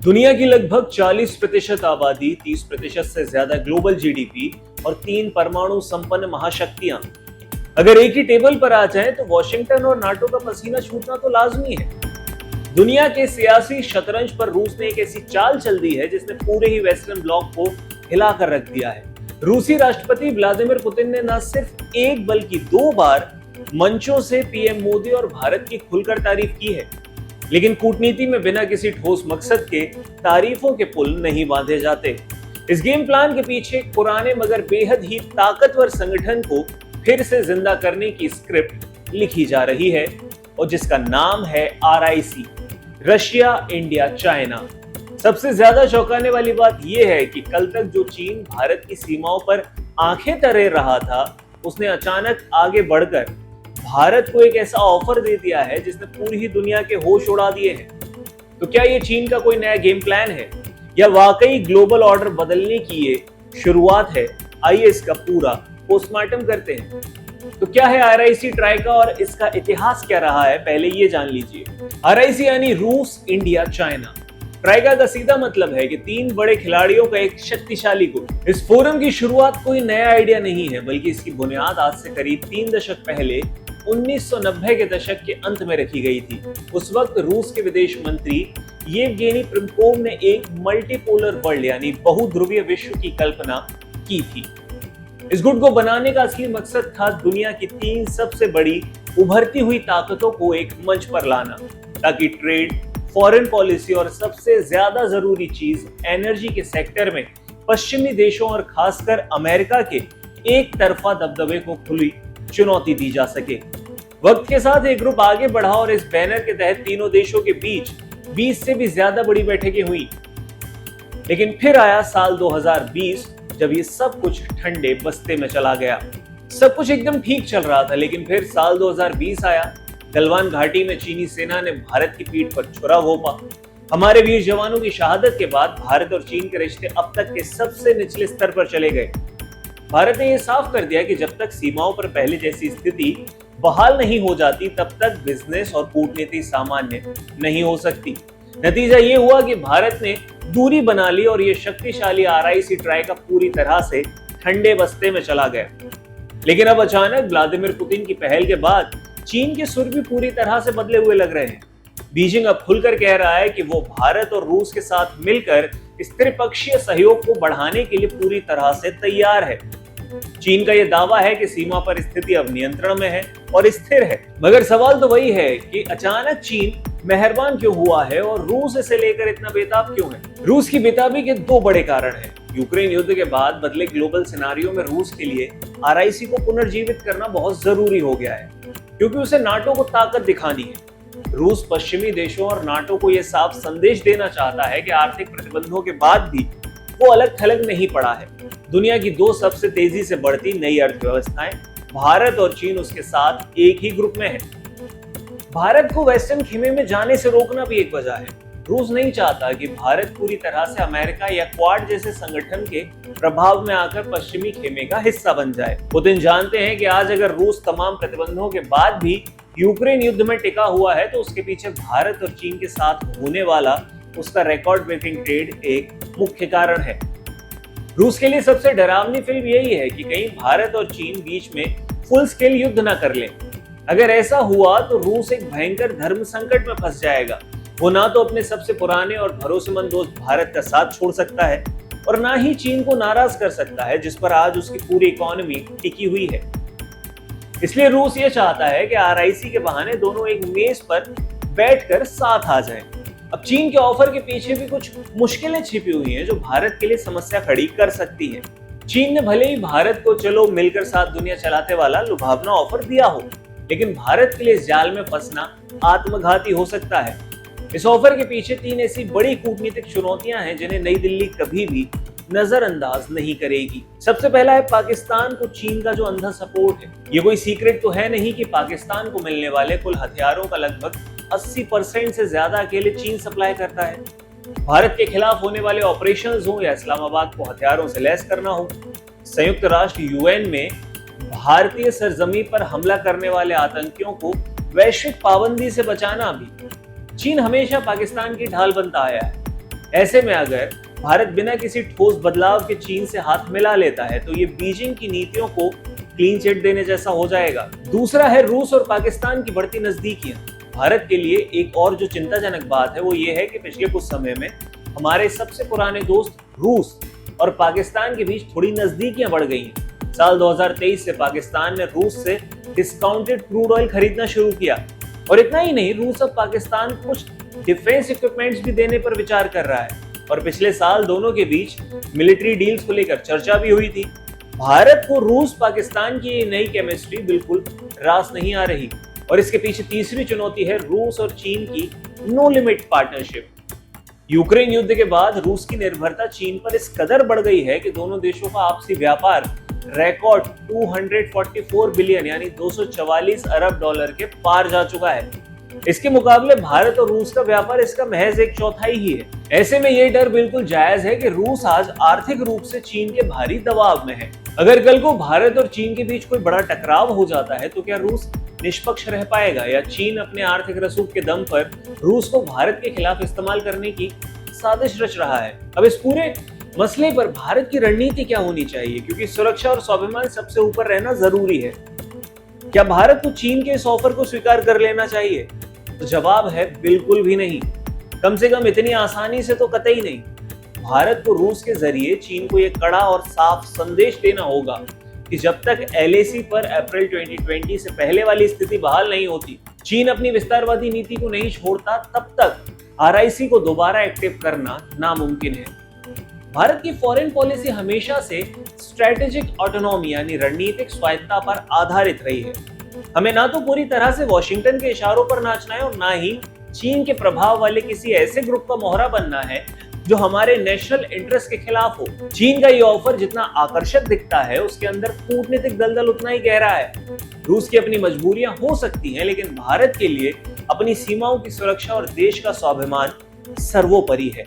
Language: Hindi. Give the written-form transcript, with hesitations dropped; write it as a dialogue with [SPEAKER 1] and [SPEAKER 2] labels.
[SPEAKER 1] दुनिया की लगभग 40% आबादी, 30% से ज्यादा ग्लोबल जीडीपी और 3 परमाणु संपन्न महाशक्तियां अगर एक ही टेबल पर आ जाएं तो वॉशिंगटन और नाटो का पसीना छूटना तो लाजमी है। दुनिया के सियासी शतरंज पर रूस ने एक ऐसी चाल चल दी है जिसने पूरे ही वेस्टर्न ब्लॉक को हिलाकर रख दिया है। रूसी राष्ट्रपति व्लादिमीर पुतिन ने न सिर्फ एक बल्कि 2 बार मंचों से पीएम मोदी और भारत की खुलकर तारीफ की है, लेकिन कूटनीति में बिना किसी ठोस मकसद के तारीफों के पुल नहीं बांधे जाते। इस गेम प्लान के पीछे एक पुराने मगर बेहद ही ताकतवर संगठन को फिर से जिंदा करने की स्क्रिप्ट लिखी जा रही है और जिसका नाम है RIC, रशिया, इंडिया, चाइना। सबसे ज्यादा चौंकाने वाली बात यह है कि कल तक जो चीन भारत की सीमाओं पर आंखें तरे रहा था, उसने अचानक आगे बढ़कर भारत को एक ऐसा ऑफर दे दिया है जिसने पूरी ही दुनिया के होश उड़ा दिए हैं। तो क्या ये चीन का कोई नया गेम प्लान है या वाकई ग्लोबल ऑर्डर बदलने की ये शुरुआत है? आइए इसका पूरा पोस्टमार्टम करते हैं। तो क्या है RIC ट्राइका और इसका इतिहास क्या रहा है, पहले ये जान लीजिए। RIC यानी रूस, इंडिया, चाइना। ट्राइका का सीधा मतलब है कि 3 बड़े खिलाड़ियों का एक शक्तिशाली गुट। इस फोरम की शुरुआत कोई नया आइडिया नहीं है, बल्कि इसकी बुनियाद आज से करीब 3 दशक पहले 1990 के दशक के अंत में रखी गई थी। उस वक्त रूस के विदेश मंत्री येवगेनी प्रिमकोव ने एक मल्टीपोलर वर्ल्ड यानी बहुध्रुवीय विश्व की कल्पना की थी। इस गुट को बनाने का असली मकसद था दुनिया की 3 सबसे बड़ी उभरती हुई ताकतों को एक मंच पर लाना, ताकि ट्रेड, फॉरेन पॉलिसी और सबसे ज्यादा जरूरी चीज एनर्जी के सेक्टर में पश्चिमी देशों और खासकर अमेरिका के एक तरफा दबदबे को खुली चुनौती दी जा सके। वक्त के साथ एक ग्रुप आगे बढ़ा और इस बैनर के तहत तीनों देशों के बीच 20 से भी ज्यादा बड़ी बैठकें हुई। लेकिन फिर आया साल 2020, जब ये सब कुछ ठंडे बस्ते में चला गया। सब कुछ एकदम ठीक चल रहा था, लेकिन फिर साल 2020 आया। गलवान घाटी में चीनी सेना ने भारत की पीठ पर छुरा घोंपा। हमारे वीर जवानों की शहादत के बाद भारत और चीन के रिश्ते अब तक के सबसे निचले स्तर पर चले गए। भारत ने यह साफ कर दिया कि जब तक सीमाओं पर पहले जैसी स्थिति बहाल नहीं हो जाती, तब तक बिजनेस और कूटनीति सामान्य नहीं हो सकती। नतीजा ये हुआ कि भारत ने दूरी बना ली और ये शक्तिशाली RIC ट्राइका पूरी तरह से ठंडे बस्ते में चला गया। लेकिन अब अचानक व्लादिमीर पुतिन की पहल के बाद चीन के सुर भी पूरी तरह से बदले हुए लग रहे हैं। बीजिंग अब खुलकर कह रहा है कि वो भारत और रूस के साथ मिलकर इस त्रिपक्षीय सहयोग को बढ़ाने के लिए पूरी तरह से तैयार है। चीन का यह दावा है कि सीमा पर स्थिति अब नियंत्रण में है और स्थिर है, मगर सवाल तो वही है कि अचानक चीन मेहरबान क्यों हुआ है और रूस इसे लेकर इतना बेताब क्यों है। रूस की बेताबी के 2 बड़े कारण हैं। यूक्रेन युद्ध के बाद बदले ग्लोबल सिनारियो में रूस के लिए RIC को पुनर्जीवित करना बहुत जरूरी हो गया है, क्योंकि उसे नाटो को ताकत दिखानी है। रूस पश्चिमी देशों और नाटो को यह साफ संदेश देना चाहता है कि आर्थिक प्रतिबंधों के बाद भी वो अलग थलग नहीं पड़ा है। दुनिया की 2 सबसे तेजी से बढ़ती नई अर्थव्यवस्थाएं, भारत और चीन, उसके साथ एक ही ग्रुप में है। भारत को वेस्टर्न खेमे में जाने से रोकना भी एक वजह है। रूस नहीं चाहता कि भारत पूरी तरह से अमेरिका या क्वाड जैसे संगठन के प्रभाव में आकर पश्चिमी खेमे का हिस्सा बन जाए। पुतिन जानते हैं कि आज अगर रूस तमाम प्रतिबंधों के बाद भी यूक्रेन युद्ध में टिका हुआ है, तो उसके पीछे भारत और चीन के साथ होने वाला उसका रिकॉर्ड ब्रेकिंग ट्रेड एक मुख्य कारण है। रूस के लिए सबसे डरावनी फिल्म यही है कि कहीं भारत और चीन बीच में फुल स्केल युद्ध न कर लें। अगर ऐसा हुआ तो रूस एक भयंकर धर्म संकट में फंस जाएगा। वो ना तो अपने सबसे पुराने और भरोसेमंद दोस्त भारत का साथ छोड़ सकता है और ना ही चीन को नाराज कर सकता है, जिस पर आज उसकी पूरी इकोनॉमी टिकी हुई है। इसलिए रूस ये चाहता है कि RIC के बहाने दोनों एक मेज पर बैठकर साथ आ जाएं। अब चीन के ऑफर के पीछे भी कुछ मुश्किलें छिपी हुई हैं जो भारत के लिए समस्या खड़ी कर सकती हैं। चीन ने भले ही भारत को चलो मिलकर साथ दुनिया चलाते वाला लुभावना ऑफर दिया हो, लेकिन भारत के लिए इस जाल में फंसना आत्मघाती हो सकता है। इस ऑफर के पीछे 3 ऐसी बड़ी कूटनीतिक चुनौतियां हैं जिन्हें नई दिल्ली कभी भी नजरअंदाज नहीं करेगी। सबसे पहला है पाकिस्तान को चीन का जो अंधा सपोर्ट है। ये कोई सीक्रेट तो है नहीं कि पाकिस्तान को मिलने वाले कुल हथियारों का लगभग 80% से ज्यादा अकेले चीन सप्लाई करता है। भारत के खिलाफ होने वाले ऑपरेशंस हो या इस्लामाबाद को हथियारों से लैस करना हो, संयुक्त राष्ट्र UN में भारतीय सरजमी पर हमला करने वाले आतंकियों को वैश्विक पाबंदी से बचाना भी, चीन हमेशा पाकिस्तान की ढाल बनता आया है। ऐसे में अगर भारत बिना किसी ठोस बदलाव के चीन से हाथ मिला लेता है तो ये बीजिंग की नीतियों को क्लीन चिट देने जैसा हो जाएगा। दूसरा है रूस और पाकिस्तान की बढ़ती नजदीकियां। भारत के लिए एक और जो चिंताजनक बात है वो ये है कि पिछले कुछ समय में हमारे सबसे पुराने दोस्त रूस और पाकिस्तान के बीच थोड़ी नजदीकियां बढ़ गई हैं। साल 2023 से पाकिस्तान ने रूस से डिस्काउंटेड क्रूड ऑयल खरीदना शुरू किया और इतना ही नहीं, रूस अब पाकिस्तान को कुछ डिफेंस इक्विपमेंट्स भी देने पर विचार कर रहा है और पिछले साल दोनों के बीच मिलिट्री डील्स को लेकर चर्चा भी हुई थी। भारत को रूस पाकिस्तान की नई केमिस्ट्री बिल्कुल रास नहीं आ रही और इसके पीछे तीसरी चुनौती है रूस और चीन की नो लिमिट पार्टनरशिप। यूक्रेन युद्ध के बाद रूस की निर्भरता चीन पर इस कदर बढ़ गई है कि दोनों देशों का आपसी व्यापार रिकॉर्ड 244 बिलियन यानी 244 अरब डॉलर के पार जा चुका है। इसके मुकाबले भारत और रूस का व्यापार इसका महज 1/4 ही है। ऐसे में ये डर बिल्कुल जायज है कि रूस आज आर्थिक रूप से चीन के भारी दबाव में है। अगर कल को भारत और चीन के बीच कोई बड़ा टकराव हो जाता है तो क्या रूस निष्पक्ष रह पाएगा या चीन अपने आर्थिक रसूख के दम पर रूस को भारत के खिलाफ इस्तेमाल करने की साजिश रच रहा है? अब इस पूरे मसले पर भारत की रणनीति क्या होनी चाहिए, क्योंकि सुरक्षा और स्वाभिमान सबसे ऊपर रहना जरूरी है। क्या भारत को चीन के इस ऑफर को स्वीकार कर लेना चाहिए? तो जवाब है बिल्कुल भी नहीं। कम से कम इतनी आसानी से तो कतई नहीं। भारत को रूस के जरिए चीन को एक कड़ा और साफ संदेश देना होगा कि जब तक LAC पर अप्रैल 2020 से पहले वाली स्थिति बहाल नहीं होती, चीन अपनी विस्तारवादी नीति को नहीं छोड़ता, तब तक RIC को दोबारा एक्टिव करना नामुमकिन है। भारत की फॉरेन पॉलिसी हमेशा से स्ट्रेटेजिक ऑटोनॉमी यानी रणनीतिक स्वायत्तता पर आधारित रही है। हमें ना तो पूरी तरह से वॉशिंगटन के इशारों पर नाचना है और ना ही चीन के प्रभाव वाले किसी ऐसे ग्रुप का मोहरा बनना है जो हमारे नेशनल इंटरेस्ट के खिलाफ हो। चीन का ये ऑफर जितना आकर्षक दिखता है, उसके अंदर कूटनीतिक दलदल उतना ही गहरा है। रूस की अपनी मजबूरियां हो सकती हैं, लेकिन भारत के लिए अपनी सीमाओं की सुरक्षा और देश का स्वाभिमान सर्वोपरि है।